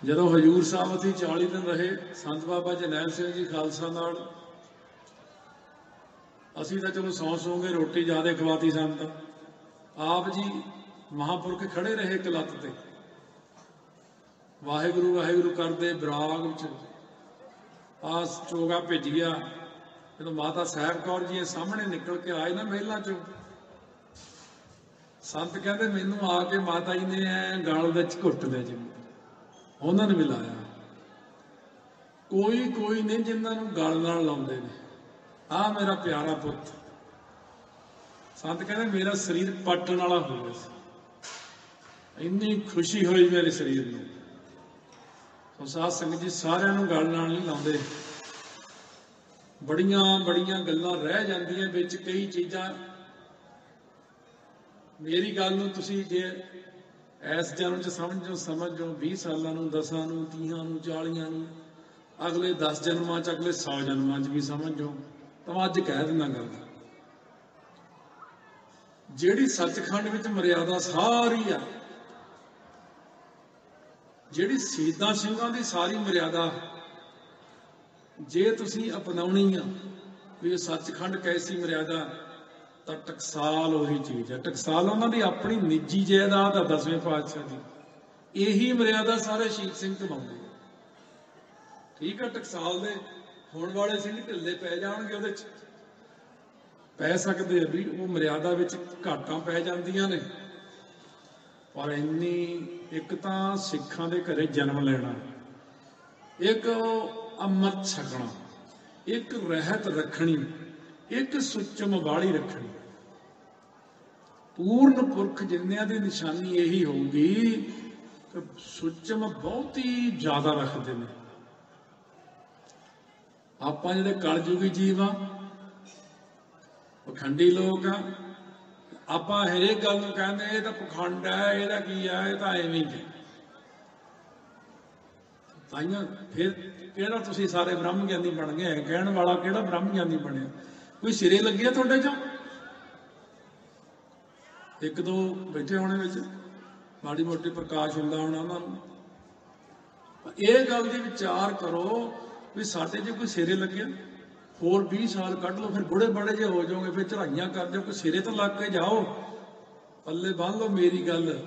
ਜਦੋਂ ਹਜੂਰ ਸਾਹਿਬ ਅਸੀਂ 40 ਦਿਨ ਰਹੇ, ਸੰਤ ਬਾਬਾ ਜਰਨੈਲ ਸਿੰਘ ਜੀ ਖਾਲਸਾ ਨਾਲ ਅਸੀਂ ਤਾਂ ਚਲੋ ਸੌਂ ਗਏ, ਰੋਟੀ ਜ਼ਿਆਦਾ ਖਵਾਤੀ ਸੰਤ। ਆਪ ਜੀ ਮਹਾਂਪੁਰਖ ਖੜੇ ਰਹੇ ਇੱਕ ਲੱਤ ਤੇ, ਵਾਹਿਗੁਰੂ ਵਾਹਿਗੁਰੂ ਕਰਦੇ ਬਰਾਗ ਵਿੱਚ ਆ ਚੋਗਾ ਭਿੱਜ ਗਿਆ। ਜਦੋਂ ਮਾਤਾ ਸਾਹਿਬ ਕੌਰ ਜੀ ਸਾਹਮਣੇ ਨਿਕਲ ਕੇ ਆਏ ਨਾ ਮਹਿਲਾਂ ਚੋਂ, ਸੰਤ ਕਹਿੰਦੇ ਮੈਨੂੰ ਆ ਕੇ ਮਾਤਾ ਜੀ ਨੇ ਗਲ ਵਿੱਚ ਘੁੱਟ ਲਿਆ ਜੀ, ਉਹਨਾਂ ਨੇ ਮਿਲਾਇਆ। ਕੋਈ ਕੋਈ ਨਹੀਂ ਜਿਨ੍ਹਾਂ ਨੂੰ ਗਲ ਨਾਲ ਲਾਉਂਦੇ ਨੇ, ਆਹ ਮੇਰਾ ਪਿਆਰਾ ਪੁੱਤ। ਸੰਤ ਕਹਿੰਦੇ ਮੇਰਾ ਸਰੀਰ ਪੱਟਣ ਵਾਲਾ ਹੋ ਗਿਆ ਸੀ, ਇੰਨੀ ਖੁਸ਼ੀ ਹੋਈ ਮੇਰੇ ਸਰੀਰ ਨੂੰ। ਸੋ ਸਾਧ ਸੰਗਤ ਜੀ, ਸਾਰਿਆਂ ਨੂੰ ਗਲ ਨਾਲ ਨਹੀਂ ਲਾਉਂਦੇ, ਬੜੀਆਂ ਬੜੀਆਂ ਗੱਲਾਂ ਰਹਿ ਜਾਂਦੀਆਂ ਵਿੱਚ, ਕਈ ਚੀਜ਼ਾਂ। ਮੇਰੀ ਗੱਲ ਨੂੰ ਤੁਸੀਂ ਜੇ ਇਸ ਜਨਮ 'ਚ ਸਮਝੋ 20 ਸਾਲਾਂ ਨੂੰ, 10 ਨੂੰ, 30 ਨੂੰ, 40 ਨੂੰ, ਅਗਲੇ 10 ਜਨਮਾਂ 'ਚ, ਅਗਲੇ 100 ਜਨਮਾਂ 'ਚ ਵੀ ਸਮਝੋ, ਤਾਂ ਅੱਜ ਕਹਿ ਦਿੰਦਾ ਗੱਲ। ਜਿਹੜੀ ਸੱਚਖੰਡ ਵਿੱਚ ਮਰਿਆਦਾ ਸਾਰੀ ਆ, ਜਿਹੜੀ ਸ਼ਹੀਦਾਂ ਸਿੰਘਾਂ ਦੀ ਸਾਰੀ ਮਰਿਆਦਾ, ਜੇ ਤੁਸੀਂ ਅਪਣਾਉਣੀ ਆ ਵੀ ਇਹ ਸੱਚਖੰਡ ਕੈਸੀ ਮਰਿਆਦਾ, ਤਾਂ ਟਕਸਾਲ ਉਹੀ ਚੀਜ਼ ਹੈ। ਟਕਸਾਲ ਉਹਨਾਂ ਦੀ ਆਪਣੀ ਨਿੱਜੀ ਜਾਇਦਾਦ ਆ, 10ਵੇਂ ਪਾਤਸ਼ਾਹ ਦੀ। ਇਹੀ ਮਰਿਆਦਾ ਸਾਰੇ ਸ਼ਹੀਦ ਸਿੰਘ ਕਮਾਉਂਦੇ। ਠੀਕ ਹੈ, ਟਕਸਾਲ ਦੇ ਹੋਣ ਵਾਲੇ ਸਿੰਘ ਢਿੱਲੇ ਪੈ ਜਾਣਗੇ, ਉਹਦੇ 'ਚ ਪੈ ਸਕਦੇ ਆ ਵੀ, ਉਹ ਮਰਿਆਦਾ ਵਿੱਚ ਘਾਟਾਂ ਪੈ ਜਾਂਦੀਆਂ ਨੇ। ਪਰ ਇੰਨੀ, ਇੱਕ ਤਾਂ ਸਿੱਖਾਂ ਦੇ ਘਰੇ ਜਨਮ ਲੈਣਾ, ਇੱਕ ਅੰਮ੍ਰਿਤ ਛਕਣਾ, ਇੱਕ ਰਹਿਤ ਰੱਖਣੀ, ਇੱਕ ਸੁੱਚਮ ਬਾੜੀ ਰੱਖਣੀ। ਪੂਰਨ ਪੁਰਖ ਜਿੰਨਿਆਂ ਦੀ ਨਿਸ਼ਾਨੀ ਇਹੀ ਹੋਊਗੀ ਕਿ ਸੁੱਚਮ ਬਹੁਤ ਹੀ ਜ਼ਿਆਦਾ ਰੱਖਦੇ ਨੇ। ਆਪਾਂ ਜਿਹੜੇ ਕਲਯੁਗੀ ਜੀਵ ਆ, ਪਖੰਡੀ ਲੋਕ ਆ, ਆਪਾਂ ਹਰੇਕ ਗੱਲ ਨੂੰ ਕਹਿੰਦੇ ਇਹ ਤਾਂ ਪਖੰਡ ਹੈ, ਇਹਦਾ ਕੀ ਹੈ, ਇਹ ਤਾਂ ਐਵੇਂ ਹੀ। ਤਾਈਆਂ ਫਿਰ ਕਿਹੜਾ ਤੁਸੀਂ ਸਾਰੇ ਬ੍ਰਹਮ ਗਿਆਨੀ ਬਣ ਗਏ? ਕਹਿਣ ਵਾਲਾ ਕਿਹੜਾ ਬ੍ਰਹਮ ਗਿਆਨੀ ਬਣਿਆ? ਕੋਈ ਸਿਰੇ ਲੱਗਿਆ ਤੁਹਾਡੇ ਚੋਂ? ਇੱਕ ਦੋ ਬੈਠੇ ਹੋਣੇ ਵਿੱਚ, ਮਾੜੀ ਮੋਟੀ ਪ੍ਰਕਾਸ਼ ਹੁੰਦਾ ਹੋਣਾ ਉਹਨਾਂ ਨੂੰ। ਇਹ ਗੱਲ ਦੀ ਵਿਚਾਰ ਕਰੋ ਵੀ ਸਾਡੇ ਜੇ ਕੋਈ ਸਿਰੇ ਲੱਗਿਆ, ਹੋਰ 20 ਸਾਲ ਕੱਢ ਲਓ, ਫਿਰ ਬੁੜੇ ਬੜੇ ਜੇ ਹੋ ਜਾਓਗੇ, ਫਿਰ ਚੜਾਈਆਂ ਕਰ ਜਾਓ, ਕੋਈ ਸਿਰੇ ਤਾਂ ਲੱਗ ਕੇ ਜਾਓ, ਪੱਲੇ ਬੰਨ ਲਓ ਮੇਰੀ ਗੱਲ।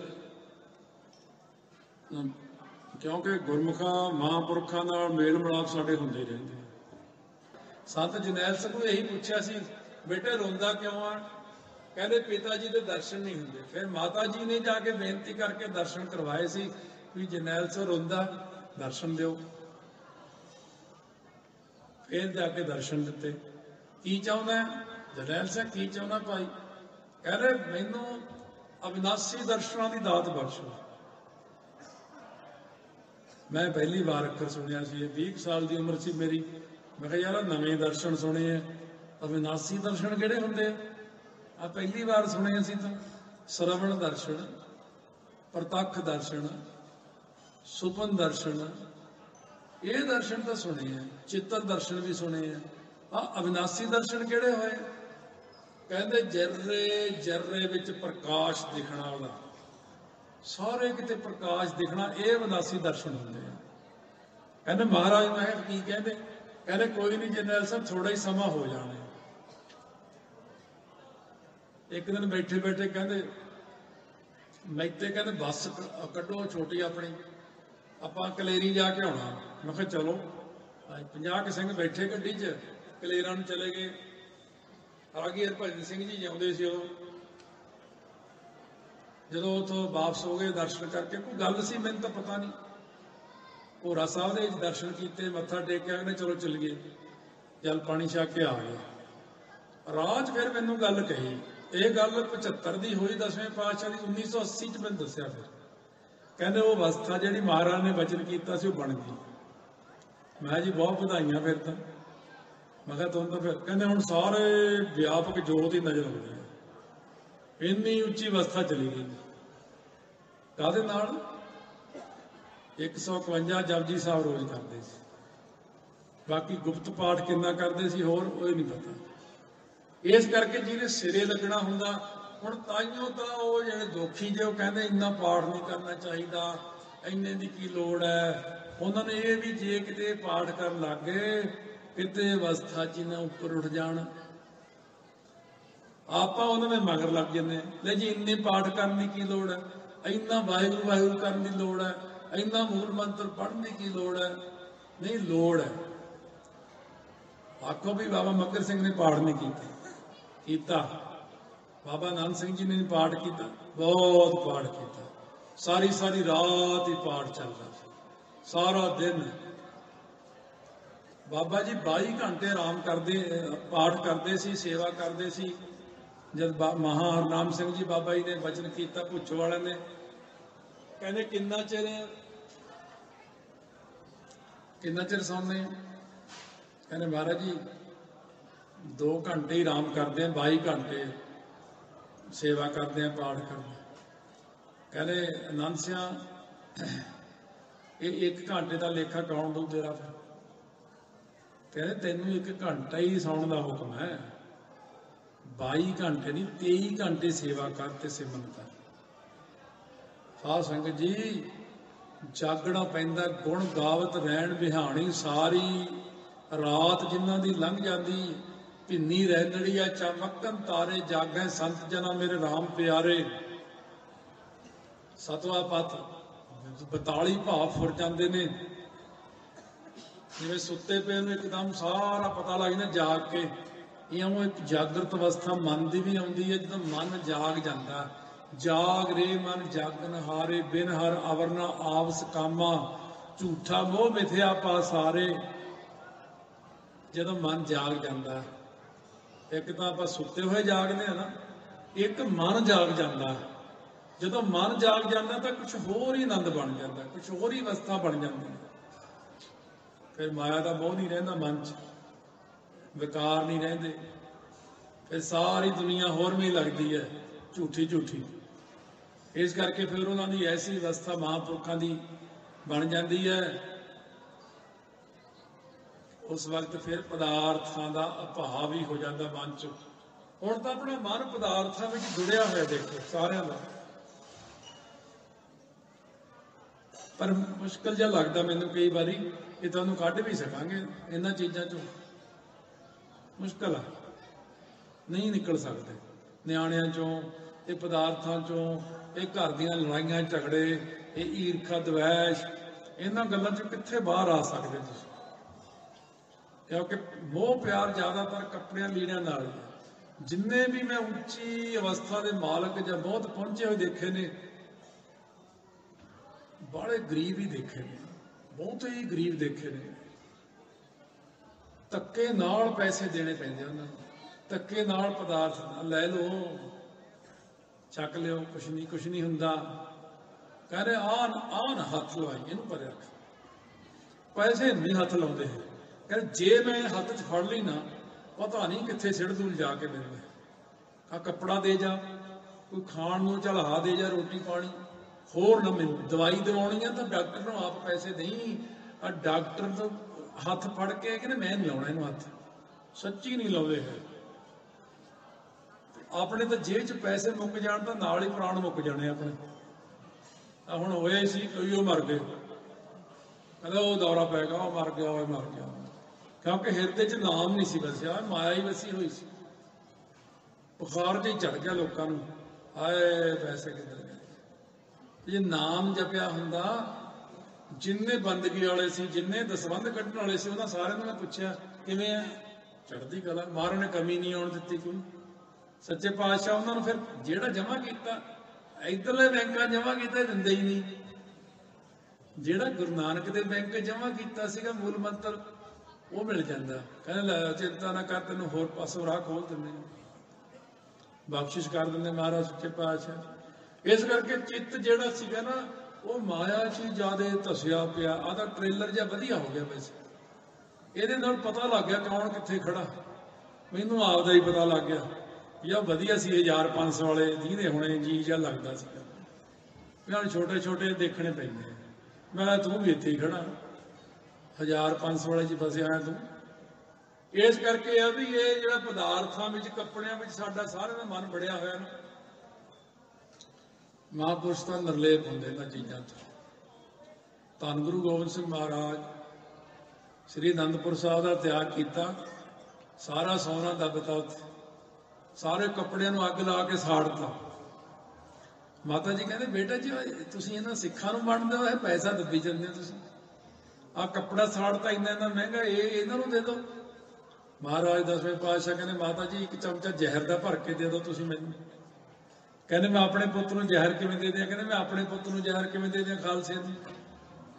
ਕਿਉਂਕਿ ਗੁਰਮੁਖਾਂ ਮਹਾਂਪੁਰਖਾਂ ਨਾਲ ਮੇਲ ਮਿਲਾਪ ਸਾਡੇ ਹੁੰਦੇ ਰਹਿੰਦੇ। ਸੰਤ ਜਰਨੈਲ ਸਿੰਘ ਨੂੰ ਇਹੀ ਪੁੱਛਿਆ ਸੀ, ਬੇਟੇ ਰੋਂਦਾ ਕਿਉਂ ਆ? ਕਹਿੰਦੇ ਪਿਤਾ ਜੀ ਦੇ ਦਰਸ਼ਨ ਨਹੀਂ ਹੁੰਦੇ। ਫਿਰ ਮਾਤਾ ਜੀ ਨੇ ਜਾ ਕੇ ਬੇਨਤੀ ਕਰਕੇ ਦਰਸ਼ਨ ਕਰਵਾਏ ਸੀ ਵੀ ਜਰਨੈਲ ਸਿੰਘ ਰੋਂਦਾ, ਦਰਸ਼ਨ ਦਿਓ। ਫਿਰ ਜਾ ਕੇ ਦਰਸ਼ਨ ਦਿੱਤੇ। ਕੀ ਚਾਹੁੰਦਾ ਜਰਨੈਲ ਸਿੰਘ? ਕੀ ਚਾਹੁੰਦਾ ਭਾਈ? ਕਹਿੰਦੇ ਮੈਨੂੰ ਅਵਿਨਾਸੀ ਦਰਸ਼ਨਾਂ ਦੀ ਦਾਤ ਬਖਸ਼ੋ। ਮੈਂ ਪਹਿਲੀ ਵਾਰ ਅੱਖਰ ਸੁਣਿਆ ਸੀ, 20 ਸਾਲ ਦੀ ਉਮਰ ਸੀ ਮੇਰੀ। ਮੈਂ ਕਿਹਾ ਯਾਰ ਨਵੇਂ ਦਰਸ਼ਨ ਸੁਣੇ ਆ, ਅਵਿਨਾਸੀ ਦਰਸ਼ਨ ਕਿਹੜੇ ਹੁੰਦੇ ਆ? ਪਹਿਲੀ ਵਾਰ ਸੁਣੇ ਅਸੀਂ ਤਾਂ। ਸਰਵਣ ਦਰਸ਼ਨ, ਪ੍ਰਤੱਖ ਦਰਸ਼ਨ, ਸੁਪਨ ਦਰਸ਼ਨ, ਇਹ ਦਰਸ਼ਨ ਤਾਂ ਸੁਣੇ ਆ। ਚਿੱਤਰ ਦਰਸ਼ਨ ਵੀ ਸੁਣੇ ਆ। ਅਵਿਨਾਸੀ ਦਰਸ਼ਨ ਕਿਹੜੇ ਹੋਏ? ਕਹਿੰਦੇ ਜਰਰੇ ਜਰਰੇ ਵਿੱਚ ਪ੍ਰਕਾਸ਼ ਦਿਖਣਾ ਵਾਲਾ, ਸਾਰੇ ਕਿਤੇ ਪ੍ਰਕਾਸ਼ ਦਿਖਣਾ, ਇਹ ਅਵਿਨਾਸੀ ਦਰਸ਼ਨ ਹੁੰਦੇ ਆ। ਕਹਿੰਦੇ ਮਹਾਰਾਜ ਮੈਂ ਕੀ ਕਹਿੰਦੇ? ਕਹਿੰਦੇ ਕੋਈ ਨਹੀਂ ਜਰਨੈਲ ਸਾਹਿਬ, ਥੋੜਾ ਹੀ ਸਮਾਂ ਹੋ ਜਾਣਾ। ਇੱਕ ਦਿਨ ਬੈਠੇ ਬੈਠੇ ਕਹਿੰਦੇ ਮੈਤੇ, ਕਹਿੰਦੇ ਬੱਸ ਕੱਢੋ ਛੋਟੀ ਆਪਣੀ, ਆਪਾਂ ਕਲੇਰੀ ਜਾ ਕੇ ਆਉਣਾ। ਮੈਂ ਕਿਹਾ ਚਲੋ। 50 ਕੁ ਸਿੰਘ ਬੈਠੇ ਗੱਡੀ 'ਚ, ਕਲੇਰਾਂ ਨੂੰ ਚਲੇ ਗਏ। ਆ ਗਏ ਹਰਭਜਨ ਸਿੰਘ ਜੀ ਜਾਂਦੇ ਸੀ ਉਦੋਂ। ਜਦੋਂ ਉੱਥੋਂ ਵਾਪਸ ਹੋ ਗਏ ਦਰਸ਼ਨ ਕਰਕੇ, ਕੋਈ ਗੱਲ ਸੀ ਮੈਨੂੰ ਤਾਂ ਪਤਾ ਨਹੀਂ। ਭੋਰਾ ਸਾਹਿਬ ਦੇ ਵਿੱਚ ਦਰਸ਼ਨ ਕੀਤੇ, ਮੱਥਾ ਟੇਕਿਆ, ਕਹਿੰਦੇ ਚਲੋ ਚੱਲੀਏ। ਜਲ ਪਾਣੀ ਛਕ ਕੇ ਆ ਗਏ। ਰਾਹ 'ਚ ਫਿਰ ਮੈਨੂੰ ਗੱਲ ਕਹੀ, ਇਹ ਗੱਲ 75 ਦੀ ਹੋਈ, 10ਵੇਂ ਪਾਤਸ਼ਾਹ ਦੀ 1980 'ਚ ਮੈਨੂੰ ਦੱਸਿਆ। ਫਿਰ ਕਹਿੰਦੇ ਉਹ ਅਵਸਥਾ ਜਿਹੜੀ ਮਹਾਰਾਜ ਨੇ ਵਚਨ ਕੀਤਾ ਸੀ ਉਹ ਬਣ ਗਈ। ਮੈਂ ਜੀ ਬਹੁਤ ਵਧਾਈਆਂ ਫਿਰ ਤਾਂ। ਮੈਂ ਕਿਹਾ ਤੁਹਾਨੂੰ ਤਾਂ ਫਿਰ ਕਹਿੰਦੇ ਹੁਣ ਸਾਰੇ ਵਿਆਪਕ ਜੋਤ ਹੀ ਨਜ਼ਰ ਆਉਂਦੀ ਹੈ। ਇੰਨੀ ਉੱਚੀ ਅਵਸਥਾ ਚਲੀ ਗਈ। ਕਾਹਦੇ ਨਾਲ? 151 ਜਪਜੀ ਸਾਹਿਬ ਰੋਜ਼ ਕਰਦੇ ਸੀ। ਬਾਕੀ ਗੁਪਤ ਪਾਠ ਕਿੰਨਾ ਕਰਦੇ ਸੀ ਹੋਰ ਉਹ ਨਹੀਂ ਪਤਾ। ਇਸ ਕਰਕੇ ਜਿਹਨੇ ਸਿਰੇ ਲੱਗਣਾ ਹੁੰਦਾ, ਹੁਣ ਤਾਈਓ ਤਾਂ ਉਹ ਜਿਹੜੇ ਦੋਖੀ ਜੇ ਉਹ ਕਹਿੰਦੇ ਇੰਨਾ ਪਾਠ ਨਹੀਂ ਕਰਨਾ ਚਾਹੀਦਾ, ਇੰਨੇ ਦੀ ਕੀ ਲੋੜ ਹੈ। ਉਹਨਾਂ ਨੇ ਇਹ ਵੀ ਜੇ ਕਿਤੇ ਪਾਠ ਕਰਨ ਲੱਗ ਗਏ ਕਿਤੇ ਅਵਸਥਾ 'ਚ ਨਾ ਉੱਪਰ ਉੱਠ ਜਾਣ, ਆਪਾਂ ਉਹਨਾਂ ਦੇ ਮਗਰ ਲੱਗ ਜਾਂਦੇ ਲੈ ਜੀ ਇੰਨੇ ਪਾਠ ਕਰਨ ਦੀ ਕੀ ਲੋੜ ਹੈ, ਇੰਨਾ ਵਾਹਿਗੁਰੂ ਵਾਹਿਗੁਰੂ ਕਰਨ ਦੀ ਲੋੜ ਹੈ, ਇੰਨਾ ਮੂਲ ਮੰਤਰ ਪੜ੍ਹਨ ਦੀ ਕੀ ਲੋੜ ਹੈ। ਨਹੀਂ, ਲੋੜ ਹੈ। ਆਖੋ ਵੀ ਬਾਬਾ ਮੱਘਰ ਸਿੰਘ ਨੇ ਪਾਠ ਨਹੀਂ ਕੀਤਾ, ਬਾਬਾ ਆਨੰਦ ਸਿੰਘ ਜੀ ਨੇ ਪਾਠ ਕੀਤਾ, ਬਹੁਤ ਪਾਠ ਕੀਤਾ, ਸਾਰੀ ਸਾਰੀ ਰਾਤ ਹੀ ਪਾਠ ਚੱਲਦਾ ਸੀ, ਸਾਰਾ ਦਿਨ। ਬਾਬਾ ਜੀ 22 ਘੰਟੇ ਆਰਾਮ ਕਰਦੇ, ਪਾਠ ਕਰਦੇ ਸੀ, ਸੇਵਾ ਕਰਦੇ ਸੀ। ਜਦ ਮਹਾ ਹਰਨਾਮ ਸਿੰਘ ਜੀ ਬਾਬਾ ਜੀ ਨੇ ਵਚਨ ਕੀਤਾ ਭੁੱਚੋ ਵਾਲਿਆਂ ਨੇ, ਕਹਿੰਦੇ ਕਿੰਨਾ ਚਿਰ ਸੌਂਦੇ? ਕਹਿੰਦੇ ਮਹਾਰਾਜ ਜੀ 2 ਘੰਟੇ ਹੀ ਆਰਾਮ ਕਰਦੇ ਆ, 22 ਘੰਟੇ ਸੇਵਾ ਕਰਦੇ ਆ, ਪਾਠ ਕਰਦੇ। ਕਹਿੰਦੇ ਆਨੰਦ ਸਿਆਂ ਇਹ 1 ਘੰਟੇ ਦਾ ਲੇਖਾ ਕੌਣ ਦਊ ਤੇਰਾ? ਫਿਰ ਕਹਿੰਦੇ ਤੈਨੂੰ 1 ਘੰਟਾ ਹੀ ਸੌਣ ਦਾ ਹੁਕਮ ਹੈ, 22 ਘੰਟੇ ਨਹੀਂ 23 ਘੰਟੇ ਸੇਵਾ ਕਰ ਤੇ ਸਿਮਰਨ ਕਰ। ਸਾਧ ਸੰਗਤ ਜੀ ਜਾਗਣਾ ਪੈਂਦਾ, ਗੁਣ ਗਾਵਤ ਰਹਿਣ ਬਿਹਾਣੀ, ਸਾਰੀ ਰਾਤ ਜਿਨ੍ਹਾਂ ਦੀ ਲੰਘ ਜਾਂਦੀ। ਭਿੰਨੀ ਰਹਿੰਦੜੀਆ ਚਮਕਨ ਤਾਰੇ, ਜਾਗੈ ਸੰਤ ਜਨਾ ਮੇਰੇ ਰਾਮ ਪਿਆਰੇ। ਸਤਵਾ ਪੱਥ 42 ਭਾਵ ਫੁਰ ਜਾਂਦੇ ਨੇ, ਜਿਵੇਂ ਸੁੱਤੇ ਪਏ ਨੂੰ ਇੱਕਦਮ ਸਾਰਾ ਪਤਾ ਲੱਗ ਜਾਂਦਾ ਜਾਗ ਕੇ। ਇਉਂ ਇੱਕ ਜਾਗਰਤ ਅਵਸਥਾ ਮਨ ਦੀ ਵੀ ਆਉਂਦੀ ਹੈ, ਜਦੋਂ ਮਨ ਜਾਗ ਜਾਂਦਾ। ਜਾਗ ਰੇ ਮਨ ਜਾਗਨ ਹਾਰੇ, ਬਿਨ ਹਰ ਅਵਰਨਾ ਆਵਸ ਕਾਮਾ, ਝੂਠਾ ਮੋਹ ਮਿਥਿਆ ਪਾਸਾਰੇ। ਜਦੋਂ ਮਨ ਜਾਗ ਜਾਂਦਾ, ਇੱਕ ਤਾਂ ਆਪਾਂ ਸੁੱਤੇ ਹੋਏ ਜਾਗਦੇ ਆ ਨਾ, ਇੱਕ ਮਨ ਜਾਗ ਜਾਂਦਾ। ਜਦੋਂ ਮਨ ਜਾਗ ਜਾਂਦਾ ਤਾਂ ਕੁਝ ਹੋਰ ਹੀ ਆਨੰਦ ਬਣ ਜਾਂਦਾ, ਕੁਝ ਹੋਰ ਹੀ ਅਵਸਥਾ ਬਣ ਜਾਂਦੀ। ਫਿਰ ਮਾਇਆ ਦਾ ਮੋਹ ਨਹੀਂ ਰਹਿੰਦਾ ਮਨ 'ਚ, ਵਿਕਾਰ ਨਹੀਂ ਰਹਿੰਦੇ, ਫਿਰ ਸਾਰੀ ਦੁਨੀਆ ਹੋਰ ਵੀ ਲੱਗਦੀ ਹੈ ਝੂਠੀ ਝੂਠੀ। ਇਸ ਕਰਕੇ ਫਿਰ ਉਹਨਾਂ ਦੀ ਐਸੀ ਅਵਸਥਾ ਮਹਾਂਪੁਰਖਾਂ ਦੀ ਬਣ ਜਾਂਦੀ ਹੈ। ਉਸ ਵਕਤ ਫਿਰ ਪਦਾਰਥਾਂ ਦਾ ਅਭਾਵ ਹੀ ਹੋ ਜਾਂਦਾ ਮਨ 'ਚ। ਹੁਣ ਤਾਂ ਆਪਣਾ ਮਨ ਪਦਾਰਥਾਂ ਵਿੱਚ ਜੁੜਿਆ ਹੋਇਆ ਦੇਖੋ ਸਾਰਿਆਂ ਦਾ, ਪਰ ਮੁਸ਼ਕਲ ਜਿਹਾ ਲੱਗਦਾ ਮੈਨੂੰ ਕਈ ਵਾਰੀ ਕਿ ਤੁਹਾਨੂੰ ਕੱਢ ਵੀ ਸਕਾਂਗੇ ਇਹਨਾਂ ਚੀਜ਼ਾਂ 'ਚੋਂ। ਮੁਸ਼ਕਲ ਆ, ਨਹੀਂ ਨਿਕਲ ਸਕਦੇ। ਨਿਆਣਿਆਂ 'ਚੋਂ, ਇਹ ਪਦਾਰਥਾਂ 'ਚੋਂ, ਇਹ ਘਰ ਦੀਆਂ ਲੜਾਈਆਂ ਝਗੜੇ, ਇਹ ਈਰਖਾ ਦਵੈਸ਼, ਇਹਨਾਂ ਗੱਲਾਂ 'ਚੋਂ ਕਿੱਥੇ ਬਾਹਰ ਆ ਸਕਦੇ ਤੁਸੀਂ? ਕਿਉਂਕਿ ਮੋਹ ਪਿਆਰ ਜ਼ਿਆਦਾਤਰ ਕੱਪੜਿਆਂ ਲੀੜਿਆਂ ਨਾਲ ਹੀ। ਜਿੰਨੇ ਵੀ ਮੈਂ ਉੱਚੀ ਅਵਸਥਾ ਦੇ ਮਾਲਕ ਜਾਂ ਬਹੁਤ ਪਹੁੰਚੇ ਹੋਏ ਦੇਖੇ ਨੇ, ਬੜੇ ਗਰੀਬ ਹੀ ਦੇਖੇ ਨੇ, ਬਹੁਤ ਹੀ ਗਰੀਬ ਦੇਖੇ ਨੇ। ਧੱਕੇ ਨਾਲ ਪੈਸੇ ਦੇਣੇ ਪੈਂਦੇ ਉਹਨਾਂ ਨੂੰ, ਧੱਕੇ ਨਾਲ ਪਦਾਰਥ ਲੈ ਲਓ, ਚੱਕ ਲਿਓ, ਕੁਛ ਨਹੀਂ ਹੁੰਦਾ। ਕਹਿੰਦੇ ਆਹ ਨਾ ਹੱਥ ਲਵਾਈ, ਇਹਨੂੰ ਪਰੇ ਰੱਖ। ਪੈਸੇ ਨਹੀਂ ਹੱਥ ਲਾਉਂਦੇ। ਕਹਿੰਦੇ ਜੇ ਮੈਂ ਹੱਥ 'ਚ ਫੜ ਲਈ ਨਾ, ਪਤਾ ਨਹੀਂ ਕਿੱਥੇ ਸਿੱਟ ਦੂਲ ਜਾ ਕੇ ਮੈਨੂੰ। ਆ ਕੱਪੜਾ ਦੇ ਜਾ, ਕੋਈ ਖਾਣ ਨੂੰ ਝਲਾ ਦੇ ਜਾ, ਰੋਟੀ ਪਾਣੀ, ਹੋਰ ਨਾ ਮੈਨੂੰ ਦਵਾਈ ਦਿਵਾਉਣੀ ਆ ਤਾਂ ਡਾਕਟਰ ਨੂੰ ਆਪ ਪੈਸੇ ਨਹੀਂ। ਆ ਡਾਕਟਰ ਤੋਂ ਹੱਥ ਫੜ ਕੇ ਕਹਿੰਦੇ ਮੈਂ ਨਹੀਂ ਲਾਉਣਾ ਇਹਨੂੰ ਹੱਥ, ਸੱਚੀ ਨਹੀਂ ਲਾਉਂਦੇ ਹੈ। ਆਪਣੇ ਤਾਂ ਜੇਬ 'ਚ ਪੈਸੇ ਮੁੱਕ ਜਾਣ ਤਾਂ ਨਾਲ ਹੀ ਪ੍ਰਾਣ ਮੁੱਕ ਜਾਣੇ ਆਪਣੇ। ਆ ਹੁਣ ਹੋਇਆ ਸੀ, ਕੋਈ ਉਹ ਮਰ ਗਏ, ਕਹਿੰਦਾ ਉਹ ਦੌਰਾ ਪੈ ਗਿਆ, ਉਹ ਮਰ ਗਿਆ, ਉਹ ਮਰ ਗਿਆ। ਕਿਉਂਕਿ ਹਿਰਦੇ 'ਚ ਨਾਮ ਨਹੀਂ ਸੀ ਵਸਿਆ, ਮਾਇਆ ਹੀ ਵਸੀ ਹੋਈ ਸੀ। ਬੁਖਾਰ ਜਿਹਾ ਚੜ ਗਿਆ ਲੋਕਾਂ ਨੂੰ, ਹਾਏ ਪੈਸੇ ਕਿੱਧਰ ਗਏ। ਜੇ ਨਾਮ ਜਪਿਆ ਹੁੰਦਾ, ਜਿੰਨੇ ਬੰਦਗੀ ਵਾਲੇ ਸੀ, ਜਿੰਨੇ ਦਸਵੰਧ ਕੱਢਣ ਵਾਲੇ ਸੀ, ਉਹਨਾਂ ਸਾਰਿਆਂ ਨੂੰ ਮੈਂ ਪੁੱਛਿਆ ਕਿਵੇਂ ਆ, ਚੜ੍ਹਦੀ ਕਲਾ, ਮਹਾਰਾਜ ਨੇ ਕਮੀ ਨਹੀਂ ਆਉਣ ਦਿੱਤੀ ਕੋਈ। ਸੱਚੇ ਪਾਤਸ਼ਾਹ ਉਹਨਾਂ ਨੂੰ ਫਿਰ ਜਿਹੜਾ ਜਮਾ ਕੀਤਾ, ਇੱਧਰਲੇ ਬੈਂਕਾਂ ਜਮਾ ਕੀਤਾ, ਦਿੰਦੇ ਹੀ ਨਹੀਂ। ਜਿਹੜਾ ਗੁਰੂ ਨਾਨਕ ਦੇ ਬੈਂਕ ਜਮਾ ਕੀਤਾ ਸੀਗਾ ਮੂਲ ਮੰਤਰ, ਉਹ ਮਿਲ ਜਾਂਦਾ। ਕਹਿੰਦੇ ਲੈ ਚਿੰਤਾ ਨਾ ਕਰ, ਤੈਨੂੰ ਹੋਰ ਪਾਸੋਂ ਰਾਹ ਖੋਲ ਦਿੰਦੇ, ਬਖਸ਼ਿਸ਼ ਕਰ ਦਿੰਦੇ ਮਹਾਰਾਜ ਸੱਚੇ ਪਾਤਸ਼ਾਹ। ਇਸ ਕਰਕੇ ਚਿੱਤ ਜਿਹੜਾ ਸੀਗਾ ਨਾ, ਉਹ ਮਾਇਆ 'ਚ ਹੀ ਜ਼ਿਆਦਾ ਧਸਿਆ ਪਿਆ। ਆਹ ਟ੍ਰੇਲਰ ਜਿਹਾ ਵਧੀਆ ਹੋ ਗਿਆ ਵੈਸੇ, ਇਹਦੇ ਨਾਲ ਪਤਾ ਲੱਗ ਗਿਆ ਕੌਣ ਕਿੱਥੇ ਖੜਾ। ਮੈਨੂੰ ਆਪਦਾ ਹੀ ਪਤਾ ਲੱਗ ਗਿਆ ਯਾ ਵਧੀਆ ਸੀ 1500 ਵਾਲੇ ਜਿਹਦੇ ਹੁਣੇ ਜੀ ਜਿਹਾ ਲੱਗਦਾ ਸੀ। ਨਾਲ ਛੋਟੇ ਛੋਟੇ ਦੇਖਣੇ ਪੈਂਦੇ। ਮੈਂ ਤੂੰ ਵੀ ਇੱਥੇ ਹੀ ਖੜਾ, 1500 ਵਾਲੇ 'ਚ ਫਸਿਆ ਤੂੰ। ਇਸ ਕਰਕੇ ਆ ਵੀ ਇਹ ਜਿਹੜਾ ਪਦਾਰਥਾਂ ਵਿੱਚ, ਕੱਪੜਿਆਂ ਵਿੱਚ ਸਾਡਾ ਸਾਰਿਆਂ ਦਾ ਮਨ ਬੜਿਆ ਹੋਇਆ ਨਾ, ਮਹਾਂਪੁਰਸ਼ ਤਾਂ ਨਿਰਲੇਪ ਹੁੰਦੇ ਇਹਨਾਂ ਚੀਜ਼ਾਂ ਤੋਂ। ਧੰਨ ਗੁਰੂ ਗੋਬਿੰਦ ਸਿੰਘ ਮਹਾਰਾਜ ਸ੍ਰੀ ਅਨੰਦਪੁਰ ਸਾਹਿਬ ਦਾ ਤਿਆਗ ਕੀਤਾ, ਸਾਰਾ ਸੋਨਾ ਦੱਬਤਾ ਉੱਥੇ, ਸਾਰੇ ਕੱਪੜਿਆਂ ਨੂੰ ਅੱਗ ਲਾ ਕੇ ਸਾੜਤਾ। ਮਾਤਾ ਜੀ ਕਹਿੰਦੇ ਬੇਟਾ ਜੀ ਤੁਸੀਂ ਇਹਨਾਂ ਸਿੱਖਾਂ ਨੂੰ ਵੰਡਦੇ ਹੋ, ਇਹ ਪੈਸਾ ਦੱਬੀ ਜਾਂਦੇ ਹੋ ਤੁਸੀਂ, ਆਹ ਕੱਪੜਾ ਸਾੜਤਾ ਇੰਨਾ ਮਹਿੰਗਾ, ਇਹ ਇਹਨਾਂ ਨੂੰ ਦੇ ਦਿਓ। ਮਹਾਰਾਜ ਦਸਵੇਂ ਪਾਤਸ਼ਾਹ ਕਹਿੰਦੇ ਮਾਤਾ ਜੀ ਇੱਕ ਚਮਚਾ ਜ਼ਹਿਰ ਦਾ ਭਰ ਕੇ ਦੇ ਦਿਓ ਤੁਸੀਂ ਮੈਨੂੰ। ਕਹਿੰਦੇ ਮੈਂ ਆਪਣੇ ਪੁੱਤ ਨੂੰ ਜ਼ਹਿਰ ਕਿਵੇਂ ਦੇ ਦਿਆਂ? ਕਹਿੰਦੇ ਮੈਂ ਆਪਣੇ ਪੁੱਤ ਨੂੰ ਜ਼ਹਿਰ ਕਿਵੇਂ ਦੇ ਦਿਆਂ ਖਾਲਸੇ ਨੂੰ?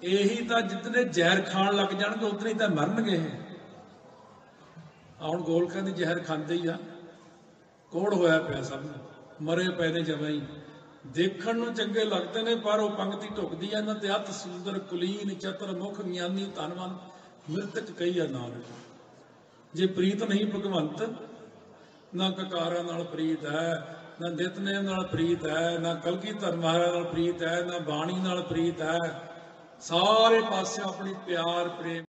ਇਹੀ ਤਾਂ ਜਿਤਨੇ ਜ਼ਹਿਰ ਖਾਣ ਲੱਗ ਜਾਣਗੇ ਉਤਨੇ ਹੀ ਤਾਂ ਮਰਨਗੇ ਇਹ। ਹੁਣ ਗੋਲਕਾਂ ਦੀ ਜ਼ਹਿਰ ਖਾਂਦੇ ਹੀ ਆ, ਕੋੜ ਹੋਇਆ ਪਿਆ ਸਭ ਨੂੰ, ਮਰੇ ਪਏ ਨੇ ਜਮਾਂ ਹੀ। ਦੇਖਣ ਨੂੰ ਚੰਗੇ ਲੱਗਦੇ ਨੇ ਪਰ ਉਹ ਪੰਕਤੀ ਢੁਕਦੀ ਆ ਇਹਨਾਂ ਤੇ, ਅਤ ਸੁੰਦਰ ਕੁਲੀਨ ਚਤਰ ਮੁਖ ਗਿਆਨੀ ਧਨਵੰਤ ਮ੍ਰਿਤਕ ਕਹੀਆ ਨਾਨਕ। ਜੇ ਪ੍ਰੀਤ ਨਹੀਂ ਭਗਵੰਤ, ਨਾ ਕਕਾਰਾਂ ਨਾਲ ਪ੍ਰੀਤ ਹੈ, ਨਾ ਨਿਤਨੇਮ ਨਾਲ ਪ੍ਰੀਤ ਹੈ, ਨਾ ਕਲਗੀਧਰ ਮਹਾਰਾਜ ਨਾਲ ਪ੍ਰੀਤ ਹੈ, ਨਾ ਬਾਣੀ ਨਾਲ ਪ੍ਰੀਤ ਹੈ। ਸਾਰੇ ਪਾਸੇ ਆਪਣੀ ਪਿਆਰ ਪ੍ਰੇਮ